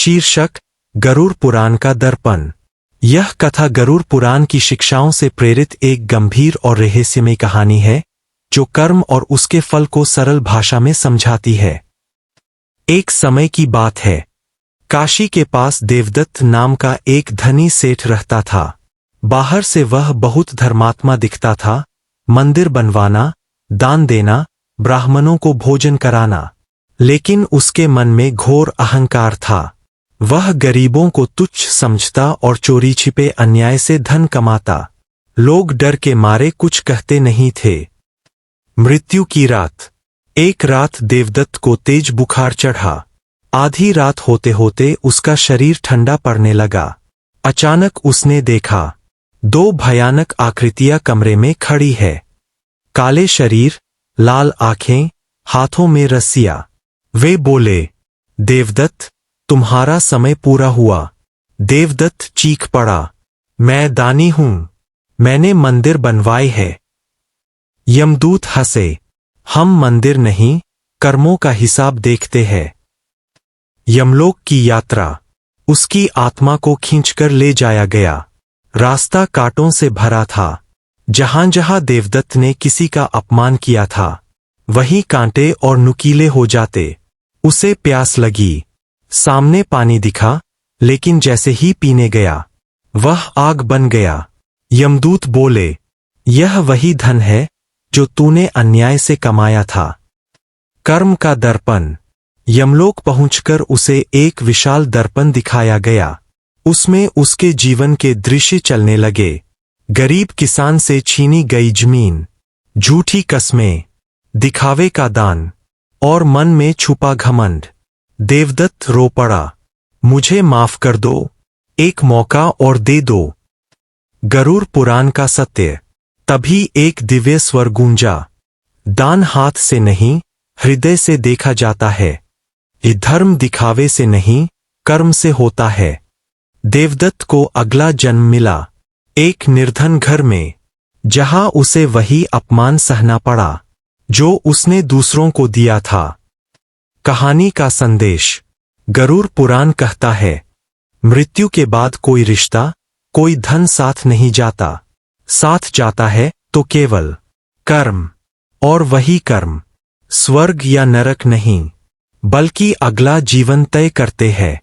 शीर्षक गरुड़ पुराण का दर्पण। यह कथा गरुड़ पुराण की शिक्षाओं से प्रेरित एक गंभीर और रहस्यमय कहानी है जो कर्म और उसके फल को सरल भाषा में समझाती है। एक समय की बात है। काशी के पास देवदत्त नाम का एक धनी सेठ रहता था। बाहर से वह बहुत धर्मात्मा दिखता था। मंदिर बनवाना, दान देना, ब्राह्मणों को भोजन कराना। लेकिन उसके मन में घोर अहंकार था। वह गरीबों को तुच्छ समझता और चोरी छिपे अन्याय से धन कमाता। लोग डर के मारे कुछ कहते नहीं थे। मृत्यु की रात। एक रात देवदत्त को तेज बुखार चढ़ा। आधी रात होते होते उसका शरीर ठंडा पड़ने लगा। अचानक उसने देखा, दो भयानक आकृतियां कमरे में खड़ी है। काले शरीर, लाल आंखें, हाथों में रस्सियां। वे बोले, देवदत्त, तुम्हारा समय पूरा हुआ। देवदत्त चीख पड़ा, मैं दानी हूं, मैंने मंदिर बनवाए है। यमदूत हंसे, हम मंदिर नहीं, कर्मों का हिसाब देखते हैं। यमलोक की यात्रा। उसकी आत्मा को खींचकर ले जाया गया। रास्ता कांटों से भरा था। जहां जहां देवदत्त ने किसी का अपमान किया था, वहीं कांटे और नुकीले हो जाते। उसे प्यास लगी। सामने पानी दिखा, लेकिन जैसे ही पीने गया, वह आग बन गया। यमदूत बोले, यह वही धन है जो तूने अन्याय से कमाया था। कर्म का दर्पण। यमलोक पहुंचकर उसे एक विशाल दर्पण दिखाया गया। उसमें उसके जीवन के दृश्य चलने लगे। गरीब किसान से छीनी गई जमीन, झूठी कस्में, दिखावे का दान और मन में छुपा घमंड। देवदत्त रो पड़ा, मुझे माफ कर दो, एक मौका और दे दो। गरुड़ पुराण का सत्य। तभी एक दिव्य स्वर गूंजा, दान हाथ से नहीं, हृदय से देखा जाता है। ये धर्म दिखावे से नहीं, कर्म से होता है। देवदत्त को अगला जन्म मिला, एक निर्धन घर में, जहां उसे वही अपमान सहना पड़ा जो उसने दूसरों को दिया था। कहानी का संदेश। गरुड़ पुराण कहता है, मृत्यु के बाद कोई रिश्ता, कोई धन साथ नहीं जाता। साथ जाता है तो केवल कर्म, और वही कर्म स्वर्ग या नरक नहीं, बल्कि अगला जीवन तय करते हैं।